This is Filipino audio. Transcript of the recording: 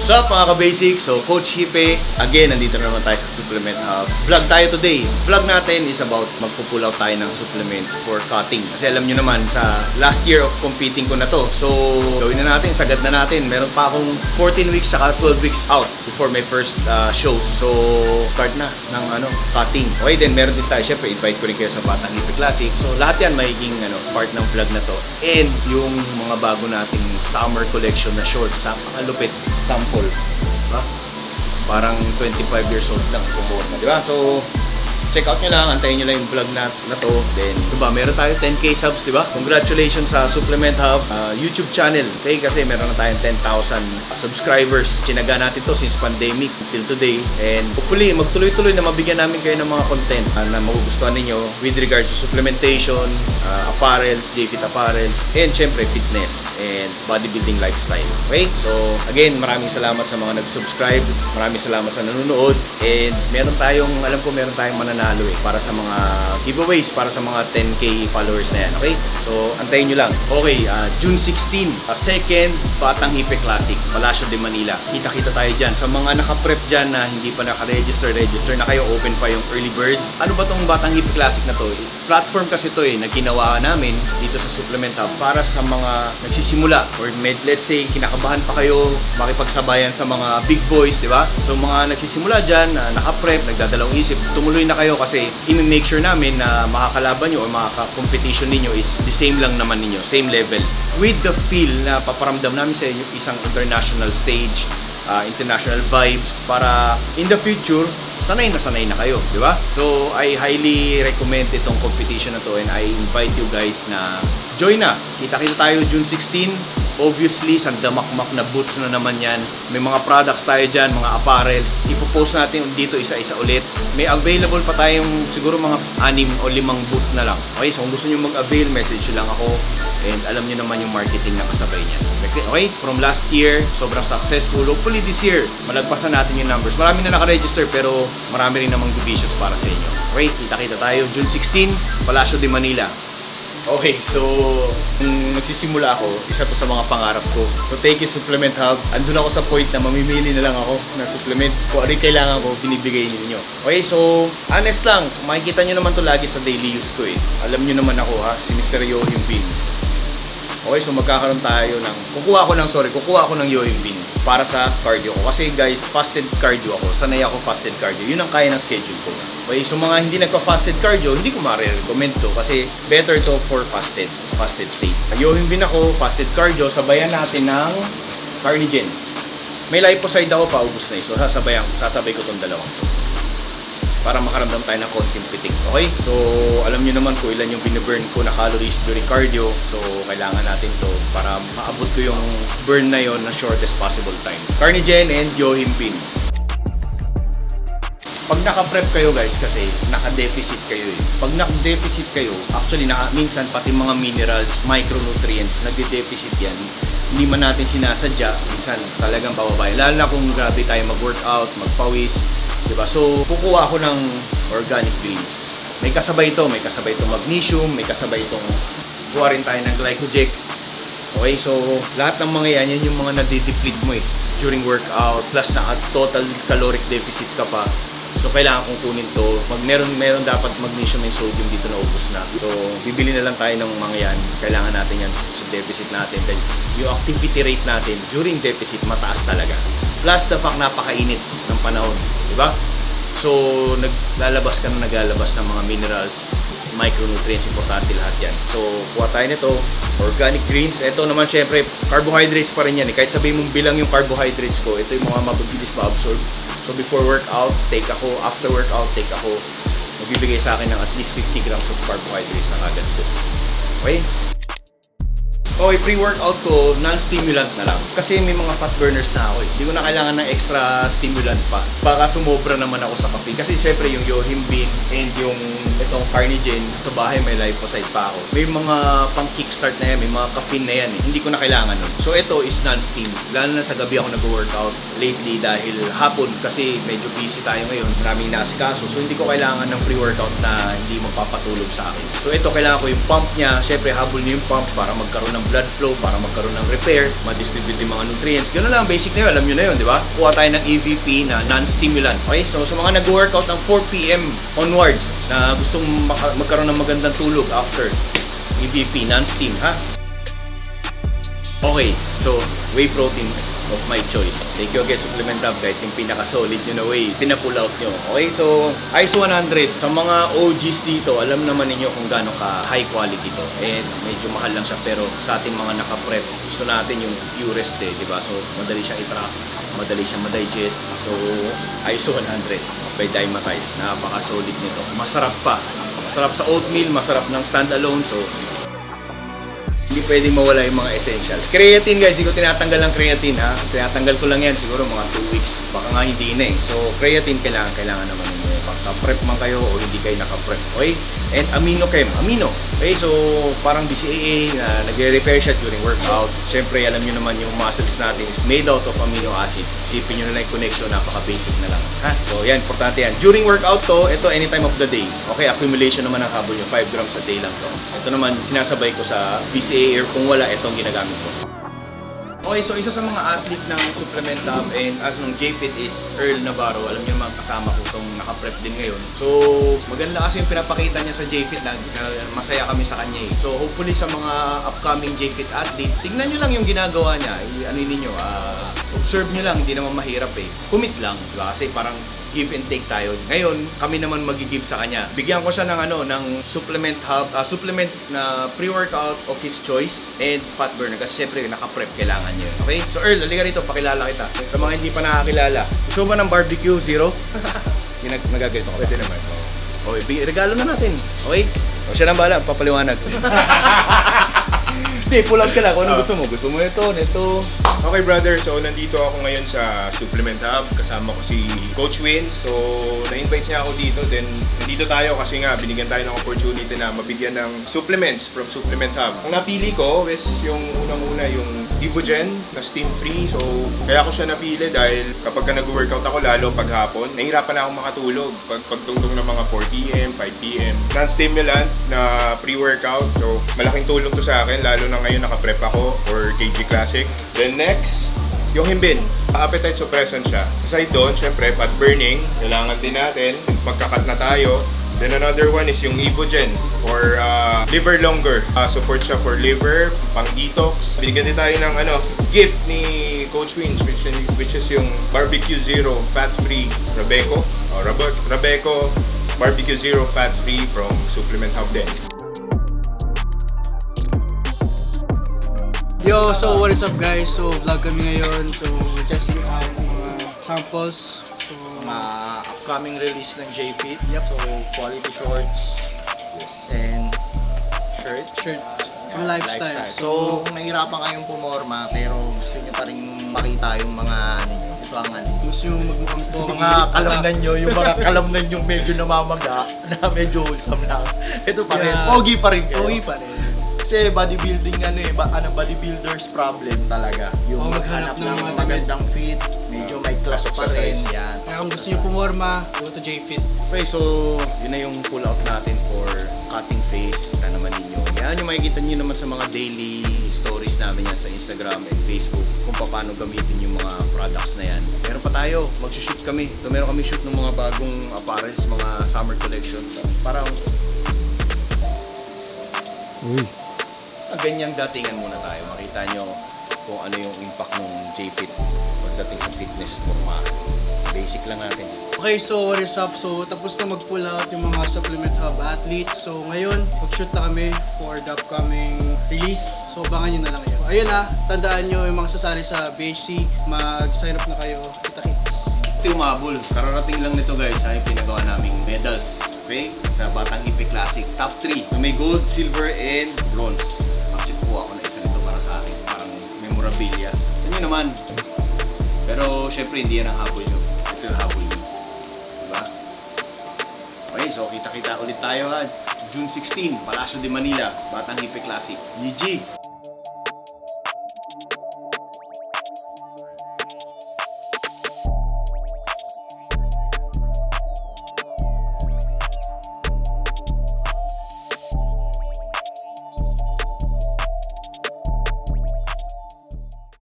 What's up mga ka-basic? So Coach Hipe, again, nandito na naman tayo sa Supplement Hub. Vlog tayo today. Vlog natin is about magpupull out tayo ng supplements for cutting. Kasi alam nyo naman, sa last year of competing ko na to. So gawin na natin, sagad na natin. Meron pa akong 14 weeks tsaka 12 weeks out before my first shows. So start na ng cutting. Okay, then meron din tayo. Siyempre, invite ko rin kayo sa Batang Hipe Classic. So lahat yan magiging part ng vlog na to. And yung mga bago nating summer collection na shorts, napakalupit sample. Diba? Parang 25 years old lang kumuha na, diba? So check out nyo lang, antayin nyo lang yung vlog na to. Then, diba, meron tayo 10K subs, diba? Congratulations sa Supplement Hub YouTube channel. Okay, kasi meron na tayong 10,000 subscribers. Chinaga natin to since pandemic till today. And hopefully, magtuloy-tuloy na mabigyan namin kayo ng mga content na magugustuhan ninyo with regards to supplementation, apparels, JFit apparels, and syempre fitness and bodybuilding lifestyle. Okay? So, again, maraming salamat sa mga nag-subscribe. Maraming salamat sa nanonood. And meron tayong, alam ko meron tayong mananalo para sa mga giveaways, para sa mga 10K followers na yan. Okay? So, antayin nyo lang. Okay, June 16, second Batang Hipe Classic, Palacio de Manila. Kita-kita tayo dyan. Sa mga naka-prep dyan na hindi pa naka-register, register na kayo, open pa yung early birds. Ano ba tong Batang Hipe Classic na to? Platform kasi to na ginawa namin dito sa Supplement Hub para sa mga nagsisimula or let's say kinakabahan pa kayo makipagsabayan sa mga big boys, di ba? So mga nagsisimula dyan, naka-prep, nagdadalawang isip, tumuloy na kayo kasi i-make sure namin na makakalaban nyo o makaka-competition ninyo is the same lang naman ninyo, same level. With the feel na paparamdam namin sa inyo isang international stage, international vibes para in the future sanay na kayo, di ba? So, I highly recommend itong competition na to and I invite you guys na join na. Kita-kita tayo June 16. Obviously, sa damakmak na booths na naman yan. May mga products tayo dyan, mga apparels. Ipopost natin dito isa-isa ulit. May available pa tayong siguro mga 6 o 5 booth na lang. Okay, so kung gusto nyo mag-avail, message lang ako. And alam nyo naman yung marketing na kasabay niya. Okay, from last year, sobrang successful. Hopefully this year, malagpasan natin yung numbers. Marami na naka-register pero marami rin namang divisions para sa inyo. Okay, kita-kita tayo June 16, Palacio de Manila. Okay, so nung nagsisimula ako, isa to sa mga pangarap ko. So thank you Supplement Hub. Andun ako sa point na mamimili na lang ako ng supplements. Kung ano yung kailangan ko, binibigay ninyo. Okay, so honest lang, makikita nyo naman to lagi sa daily use ko Alam nyo naman ako si Mr. Yohimbin. Okay, so magkakaroon tayo ng, kukuha ko ng Yohimbin para sa cardio ko. Kasi guys, fasted cardio ako. Sanay ako fasted cardio. Yun ang kaya ng schedule ko. Okay, so mga hindi nagpa-fasted cardio, hindi ko ma-recommend to kasi better to for fasted state. Yohimbin ako, fasted cardio, sabayan natin ng Carnigen. May liposide ako, paubos na so sasabay ko tong dalawang to para makaramdam tayo ng konting pitik. Okay? So, alam nyo naman kung ilan yung binaburn ko na calories during cardio. So, kailangan natin to para maabot ko yung burn na yon na shortest possible time. Carnigen and Yohimbin. Pag naka-prep kayo guys, kasi naka-deficit kayo Pag naka-deficit kayo, actually minsan pati mga minerals, micronutrients, nagde-deficit yan. Hindi man natin sinasadya, minsan talagang bababa. Lalo na kung grabe tayo mag-workout, magpawis, diba? So, kukuha ako ng organic greens. May kasabay ito magnesium, may kasabay itong kuha rin tayo ng glycogen. Okay, so lahat ng mga yan yung mga nade-deplete mo during workout, plus na total caloric deficit ka pa. So, kailangan kong kunin to. Meron dapat magnesium and sodium dito na ubos na. So, bibili na lang tayo ng mga yan. Kailangan natin yan sa deficit natin. Then, yung activity rate natin during deficit, mataas talaga. Plus, the fact napakainit ng panahon. Diba? So, naglalabas ng mga minerals, micronutrients, importante lahat yan. So, kuha tayo nito. Organic greens. Ito naman, syempre, carbohydrates pa rin yan. Kahit sabihin mong bilang yung carbohydrates ko, ito yung mga mabilis ma-absorb. So before workout, take ako. After workout, take ako. Magbibigay sa akin ng at least 50 grams of carbohydrates na agad ko. Okay? Okay, pre-workout ko, non-stimulant na lang. Kasi may mga fat burners na ako Hindi ko na kailangan ng extra stimulant pa. Baka sumobra naman ako sa caffeine. Kasi syempre yung Yohimbin and yung itong Carnigen, sa bahay may liposide pa ako. May mga pang kickstart na yan, may mga caffeine na yan Hindi ko na kailangan nun. So ito is non-steam. Lalo na sa gabi ako nag-workout lately dahil hapon kasi medyo busy tayo ngayon. Maraming naasikaso. So hindi ko kailangan ng pre-workout na hindi magpapatulog sa akin. So ito, kailangan ko yung pump niya. Syempre habol niyo yung pump para magkaroon ng blood flow para magkaroon ng repair, ma-distribute yung mga nutrients. Gano'n lang, basic na yun, alam nyo na yun, di ba? Kuha tayo ng EVP na non-stimulant. Okay, so sa mga nag-workout ng 4 PM onwards na gustong magkaroon ng magandang tulog after EVP, non-steam, ha? Okay, so whey protein of my choice. Thank you again, Supplement Hub, kahit yung pinaka-solid nyo na whey, pinapull out nyo. Okay, so ISO 100. Sa mga OGs dito, alam naman ninyo kung gaano ka high quality to. And medyo mahal lang siya, pero sa ating mga naka-prep, gusto natin yung purest di ba? So madali siya i-track, madali siya ma-digest. So ISO 100 by Dymatize. Napaka-solid nito. Masarap pa. Masarap sa oatmeal, masarap ng standalone. So hindi pwedeng mawala yung mga essentials. Creatine guys, hindi ko tinatanggal ng creatine ha. Tinatanggal ko lang yan siguro mga 2 weeks. Baka nga hindi na eh. So creatine kailangan naman ninyo. Pagka-prep man kayo o hindi kayo naka-prep. Okay? And amino. Okay, so parang BCAA na nagre-repair siya during workout. Siyempre, alam nyo naman yung muscles natin is made out of amino acids. Isipin nyo na lang yung connection, napaka-basic na lang. Ha? So yan, importante yan. During workout to, ito anytime of the day. Okay, accumulation naman ng carbo nyo. 5 grams a day lang to. Ito naman, sinasabay ko sa BCAA or kung wala, itong ginagamit ko. Okay, so isa sa mga athlete ng Supplement Hub and as ng JFit is Earl Navarro. Alam niyo naman, kasama ko itong naka-prep din ngayon. So, maganda kasi yung pinapakita niya sa JFit na masaya kami sa kanya eh. So, hopefully sa mga upcoming JFit athletes, tignan nyo lang yung ginagawa niya. Ano ninyo, observe nyo lang, hindi naman mahirap eh. Commit lang, diba? Kasi parang give and take tayo. Ngayon, kami naman mag-give sa kanya. Bigyan ko siya ng ng Supplement Hub, supplement na pre-workout of his choice and fat burner kasi syempre naka-prep kailangan niya. Okay? So Earl, halika rito, pakilala kita. Sa mga hindi pa nakakilala, gusto ba ng barbecue zero? Nagagalito ko. Pwede naman. Okay, regalo na natin. Okay? O siya nang bahala, papaliwanag. Hindi, pull out ka lang kung ano gusto mo. Gusto mo ito. Okay brother, so nandito ako ngayon sa Supplement Hub. Kasama ko si Coach Win. So na-invite niya ako dito. Then nandito tayo kasi nga binigyan tayo ng opportunity na mabigyan ng supplements from Supplement Hub. Ang napili ko is yung unang-una yung Evogen na steam free. So kaya ako siya napili dahil kapag nag-workout ako lalo pag hapon, nahihirapan na ako makatulog. Pagtungtong ng mga 4 PM, 5 PM. Non-stimulant na pre-workout. So malaking tulong to sa akin lalo na ngayon naka-prep ako for KG Classic. Then next, yung Himbin. Appetite suppressant siya. Aside doon, syempre, fat burning. Kailangan din natin since magkakat na tayo. Then another one is yung Evogen for liver longer. Support siya for liver, pang detox. Binigyan din tayo ng gift ni Coach Wins which is yung Barbecue Zero Fat Free Rabeco. Rabeco Barbecue Zero Fat Free from Supplement Hub din. Yo, so what is up guys? So vlog kami ngayon. So we're testing out mga samples. So Mga upcoming release ng JFit. Yep. So quality shorts and shirt. Ang lifestyle. So, kung nahihirapan kayong pumorma pero gusto nyo pa rin makita yung mga ito ang gusto yung magmukhang yung mga kalamnan nyo, yung mga kalamnan yung medyo namamaga na medyo wholesome lang. Ito pa rin, pogi pa rin kayo. Pogi pa rin. Kasi bodybuilding bodybuilders problem talaga. Yung maghanap ng magandang fit, medyo may class pa rin. Yan. Kaya kung gusto nyo pumorma, go to JFit. Okay, so yun na yung pull out natin for cutting face. Ito naman ninyo. Yan yung makikita nyo naman sa mga daily stories namin yan sa Instagram and Facebook kung paano gamitin yung mga products na yan. Meron pa tayo, mag-shoot kami. So, meron kami shoot ng mga bagong apparels, mga summer collection. Parang ganyang datingan muna tayo. Makita nyo kung ano yung impact ng JFit pagdating sa fitness forma. Basic lang natin. Okay, so what is up? So tapos na mag-pull out yung mga Supplement Hub athletes. So ngayon, mag-shoot na kami for the upcoming release. So abangan nyo na lang yun. Ayun tandaan nyo yung mga sasali sa BHC, mag-sign up na kayo. Kita-kits. Ito yung mabul. Kararating lang nito guys yung pinagawa naming medals. Okay? Sa Batang Hippie Classic. Top 3. So, may gold, silver, and bronze. Actually, kuha ako na isa nito para sa akin. Parang memorabilia. Yan naman. Pero, syempre, hindi yan ang habol nyo. Ito yung habol nyo. Diba? Okay, so kita-kita ulit tayo ha. June 16, Palacio de Manila, Batang Hippie Classic. GG!